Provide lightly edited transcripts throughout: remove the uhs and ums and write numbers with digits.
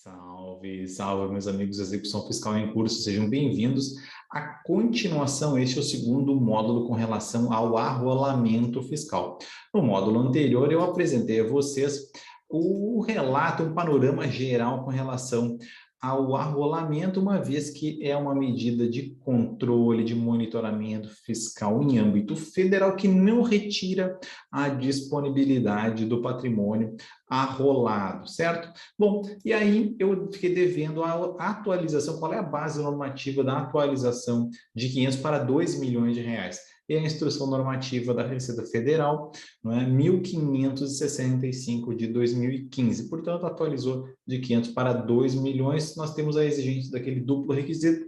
Salve, salve, meus amigos da Execução Fiscal em Curso, sejam bem-vindos. A continuação, este é o segundo módulo com relação ao arrolamento fiscal. No módulo anterior, eu apresentei a vocês o relato, um panorama geral com relação ao arrolamento, uma vez que é uma medida de controle, de monitoramento fiscal em âmbito federal que não retira a disponibilidade do patrimônio arrolado, certo? Bom, e aí eu fiquei devendo a atualização, qual é a base normativa da atualização de 500 para 2 milhões de reais? É a instrução normativa da Receita Federal, não é? 1565 de 2015, portanto, atualizou de 500 para 2 milhões, nós temos a exigência daquele duplo requisito,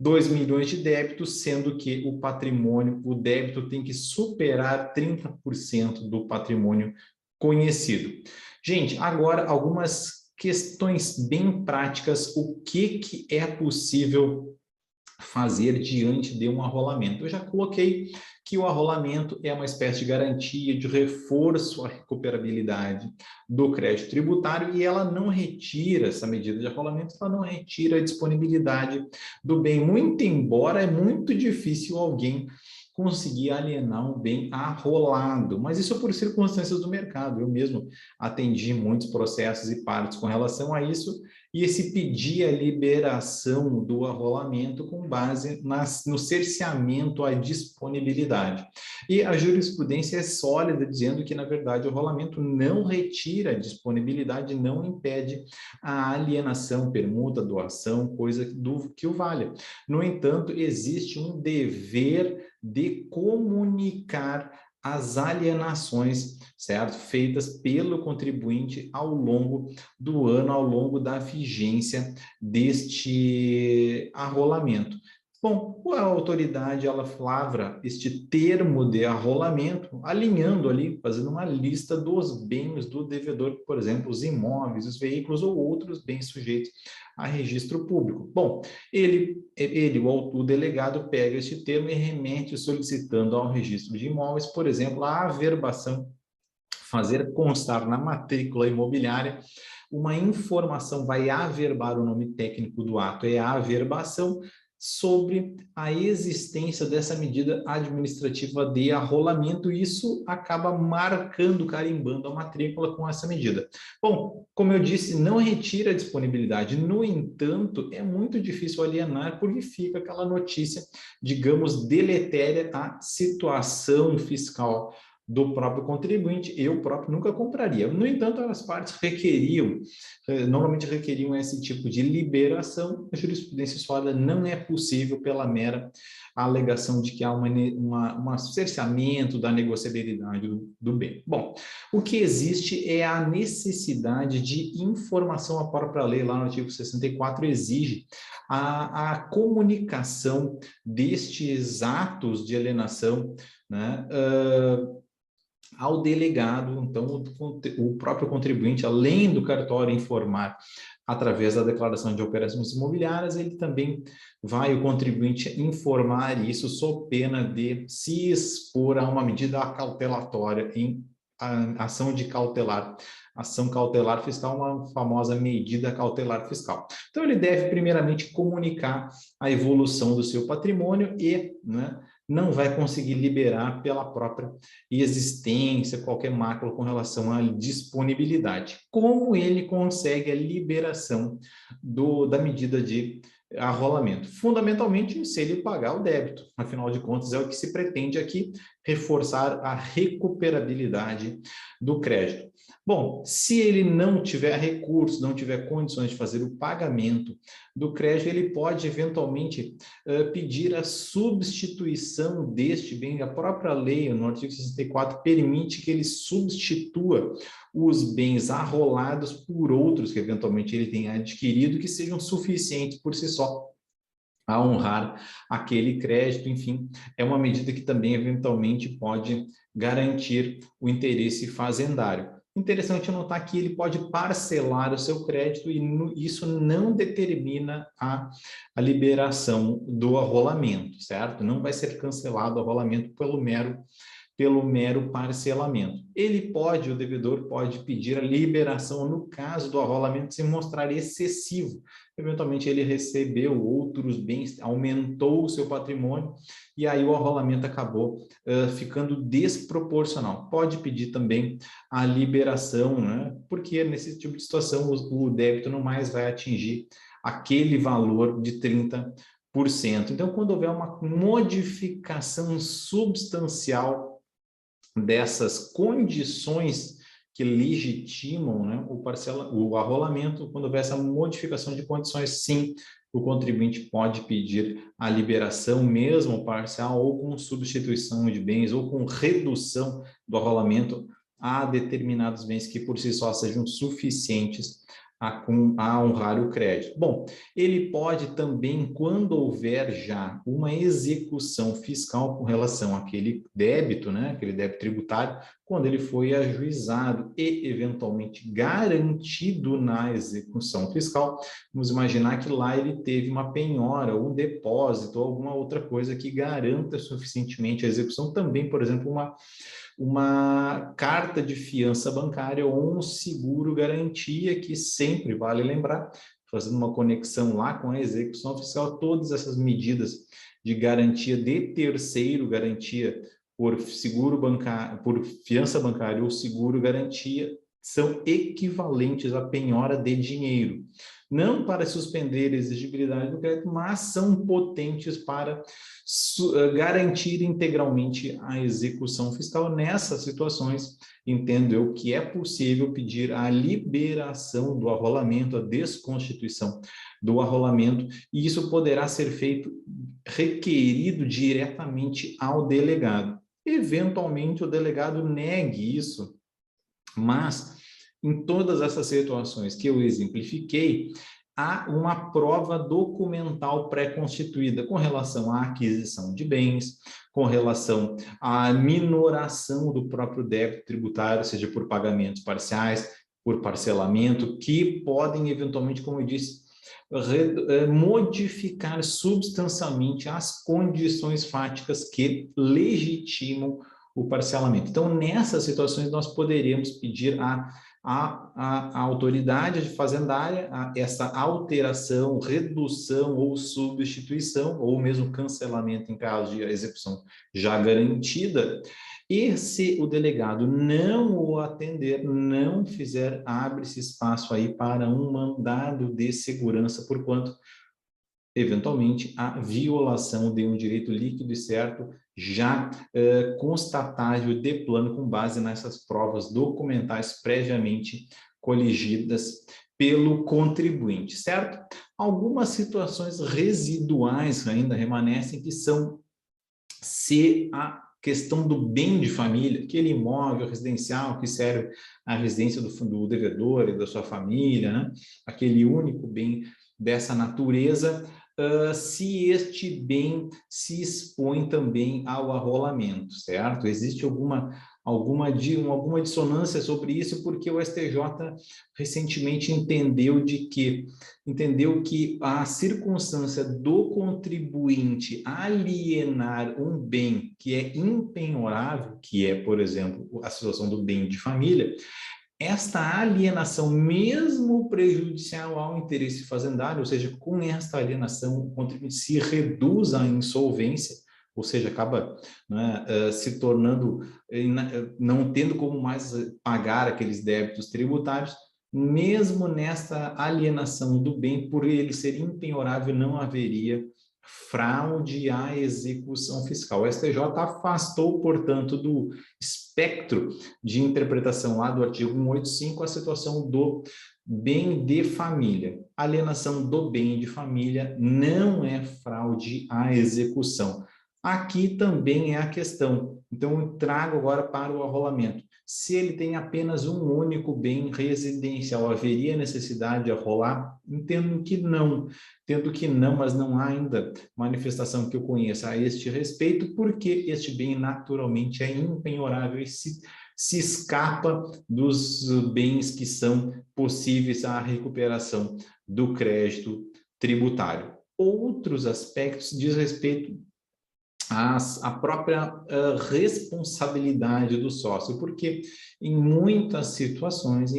2 milhões de débito, sendo que o patrimônio, o débito tem que superar 30% do patrimônio conhecido. Gente, agora algumas questões bem práticas, o que é possível fazer diante de um arrolamento. Eu já coloquei que o arrolamento é uma espécie de garantia, de reforço à recuperabilidade do crédito tributário e ela não retira, essa medida de arrolamento, ela não retira a disponibilidade do bem, muito embora é muito difícil alguém conseguir alienar um bem arrolado, mas isso é por circunstâncias do mercado. Eu mesmo atendi muitos processos e partes com relação a isso, e esse pedir a liberação do arrolamento com base no cerceamento à disponibilidade. E a jurisprudência é sólida, dizendo que, na verdade, o arrolamento não retira a disponibilidade, não impede a alienação, permuta, doação, coisa que o valha. No entanto, existe um dever de comunicar as alienações, certo? Feitas pelo contribuinte ao longo do ano, ao longo da vigência deste arrolamento. Bom, a autoridade, ela lavra este termo de arrolamento, alinhando ali, fazendo uma lista dos bens do devedor, por exemplo, os imóveis, os veículos ou outros bens sujeitos a registro público. Bom, o delegado, pega este termo e remete solicitando ao registro de imóveis, por exemplo, a averbação, fazer constar na matrícula imobiliária uma informação, vai averbar, o nome técnico do ato é a averbação, sobre a existência dessa medida administrativa de arrolamento, e isso acaba marcando, carimbando a matrícula com essa medida. Bom, como eu disse, não retira a disponibilidade, no entanto, é muito difícil alienar, porque fica aquela notícia, digamos, deletéria à situação fiscal do próprio contribuinte. Eu próprio nunca compraria. No entanto, as partes normalmente requeriam esse tipo de liberação. A jurisprudência sólida não é possível pela mera alegação de que há um cerceamento da negociabilidade do bem. Bom, o que existe é a necessidade de informação. A própria lei, lá no artigo 64, exige a comunicação destes atos de alienação, né, ao delegado. Então, o próprio contribuinte, além do cartório informar através da declaração de operações imobiliárias, ele também o contribuinte, informar isso sob pena de se expor a uma medida cautelatória em ação cautelar fiscal, uma famosa medida cautelar fiscal. Então, ele deve primeiramente comunicar a evolução do seu patrimônio e, né, não vai conseguir liberar pela própria existência, qualquer mácula com relação à disponibilidade. Como ele consegue a liberação da medida de arrolamento? Fundamentalmente, se ele pagar o débito. Afinal de contas, é o que se pretende aqui, reforçar a recuperabilidade do crédito. Bom, se ele não tiver recursos, não tiver condições de fazer o pagamento do crédito, ele pode eventualmente pedir a substituição deste bem. A própria lei, no artigo 64, permite que ele substitua os bens arrolados por outros que eventualmente ele tenha adquirido, que sejam suficientes por si só a honrar aquele crédito. Enfim, é uma medida que também eventualmente pode garantir o interesse fazendário. Interessante notar que ele pode parcelar o seu crédito e isso não determina a liberação do arrolamento, certo? Não vai ser cancelado o arrolamento pelo mero pelo mero parcelamento. O devedor pode pedir a liberação no caso do arrolamento se mostrar excessivo. Eventualmente ele recebeu outros bens, aumentou o seu patrimônio e aí o arrolamento acabou ficando desproporcional. Pode pedir também a liberação, né? Porque nesse tipo de situação o débito não mais vai atingir aquele valor de 30%. Então, quando houver uma modificação substancial dessas condições que legitimam, né, o arrolamento, quando houver essa modificação de condições, sim, o contribuinte pode pedir a liberação, mesmo parcial, ou com substituição de bens, ou com redução do arrolamento a determinados bens que por si só sejam suficientes a honrar o crédito. Bom, ele pode também, quando houver já uma execução fiscal com relação àquele débito, né, aquele débito tributário, quando ele foi ajuizado e eventualmente garantido na execução fiscal, vamos imaginar que lá ele teve uma penhora, um depósito, ou alguma outra coisa que garanta suficientemente a execução, também, por exemplo, uma carta de fiança bancária ou um seguro garantia, que sempre vale lembrar, fazendo uma conexão lá com a execução fiscal, todas essas medidas de garantia de terceiro, garantia por seguro bancário, por fiança bancária ou seguro garantia, são equivalentes à penhora de dinheiro. Não para suspender a exigibilidade do crédito, mas são potentes para garantir integralmente a execução fiscal. Nessas situações, entendo eu que é possível pedir a liberação do arrolamento, a desconstituição do arrolamento, e isso poderá ser feito requerido diretamente ao delegado. Eventualmente, o delegado negue isso, mas em todas essas situações que eu exemplifiquei, há uma prova documental pré-constituída com relação à aquisição de bens, com relação à minoração do próprio débito tributário, seja por pagamentos parciais, por parcelamento, que podem eventualmente, como eu disse, modificar substancialmente as condições fáticas que legitimam o parcelamento. Então, nessas situações, nós poderíamos pedir a autoridade fazendária essa alteração, redução ou substituição, ou mesmo cancelamento em caso de execução já garantida. E se o delegado não o atender, não fizer, abre-se espaço aí para um mandado de segurança, porquanto eventualmente, a violação de um direito líquido e certo já constatável de plano com base nessas provas documentais previamente coligidas pelo contribuinte, certo? Algumas situações residuais ainda remanescem, que são se a questão do bem de família, aquele imóvel residencial que serve à residência do devedor e da sua família, né? Aquele único bem dessa natureza, se este bem se expõe também ao arrolamento, certo? Existe alguma dissonância sobre isso, porque o STJ recentemente entendeu que a circunstância do contribuinte alienar um bem que é impenhorável, que é, por exemplo, a situação do bem de família, esta alienação, mesmo prejudicial ao interesse fazendário, ou seja, com esta alienação, o contribuinte se reduz à insolvência, ou seja, acaba, né, se tornando, não tendo como mais pagar aqueles débitos tributários. Mesmo nesta alienação do bem, por ele ser impenhorável, não haveria fraude à execução fiscal. O STJ afastou, portanto, do espectro de interpretação lá do artigo 185 a situação do bem de família. Alienação do bem de família não é fraude à execução. Aqui também é a questão. Então, eu trago agora para o arrolamento. Se ele tem apenas um único bem residencial, haveria necessidade de arrolar? Entendo que não, mas não há ainda manifestação que eu conheça a este respeito, porque este bem naturalmente é impenhorável e se escapa dos bens que são possíveis à recuperação do crédito tributário. Outros aspectos diz respeito a própria responsabilidade do sócio, porque em muitas situações,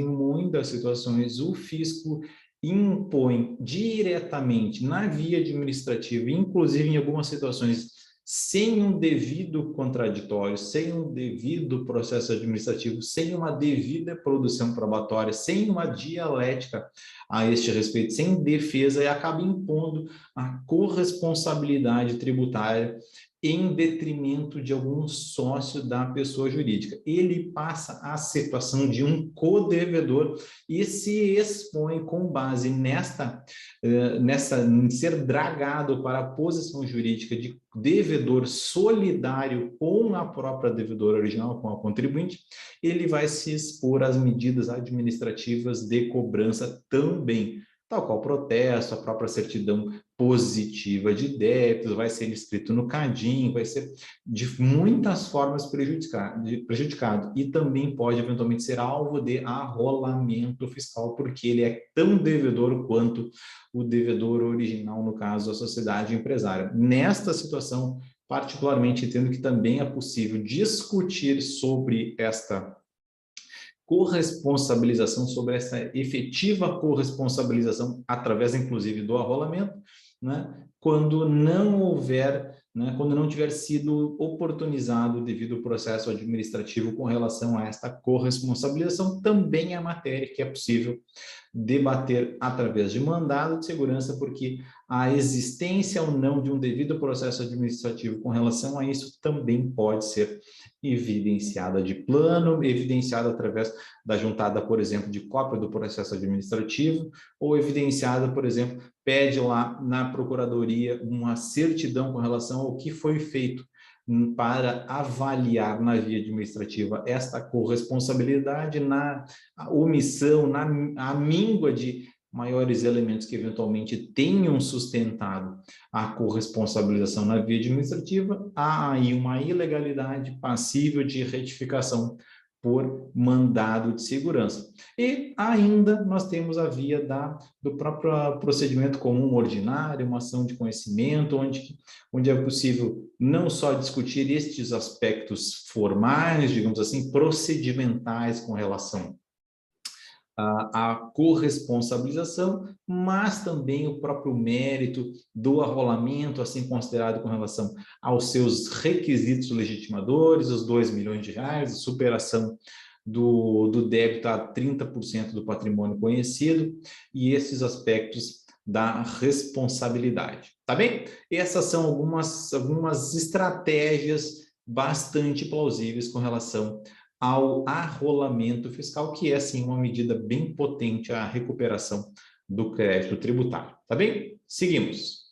o fisco impõe diretamente na via administrativa, inclusive em algumas situações sem um devido contraditório, sem um devido processo administrativo, sem uma devida produção probatória, sem uma dialética a este respeito, sem defesa, e acaba impondo a corresponsabilidade tributária em detrimento de algum sócio da pessoa jurídica. Ele passa a situação de um codevedor e se expõe com base em ser dragado para a posição jurídica de devedor solidário com a própria devedora original, com a contribuinte, ele vai se expor às medidas administrativas de cobrança também, tal qual protesto, a própria certidão positiva de débitos, vai ser inscrito no CADIM, vai ser de muitas formas prejudicado e também pode eventualmente ser alvo de arrolamento fiscal, porque ele é tão devedor quanto o devedor original, no caso, a sociedade empresária. Nesta situação, particularmente, entendo que também é possível discutir sobre esta corresponsabilização, sobre essa efetiva corresponsabilização, através, inclusive, do arrolamento, né, quando não houver, né, quando não tiver sido oportunizado o devido processo administrativo com relação a esta corresponsabilização, também é matéria que é possível debater através de mandado de segurança, porque a existência ou não de um devido processo administrativo com relação a isso também pode ser evidenciada de plano, evidenciada através da juntada, por exemplo, de cópia do processo administrativo, ou evidenciada, por exemplo, pede lá na procuradoria uma certidão com relação ao que foi feito para avaliar na via administrativa esta corresponsabilidade, na omissão, na míngua de maiores elementos que eventualmente tenham sustentado a corresponsabilização na via administrativa, há aí uma ilegalidade passível de retificação por mandado de segurança. E ainda nós temos a via do próprio procedimento comum ordinário, uma ação de conhecimento, onde é possível não só discutir estes aspectos formais, digamos assim, procedimentais com relação a corresponsabilização, mas também o próprio mérito do arrolamento, assim considerado com relação aos seus requisitos legitimadores, os R$ 2 milhões, a superação do débito a 30% do patrimônio conhecido e esses aspectos da responsabilidade, tá bem? Essas são algumas estratégias bastante plausíveis com relação ao arrolamento fiscal, que é, sim, uma medida bem potente à recuperação do crédito tributário. Tá bem? Seguimos.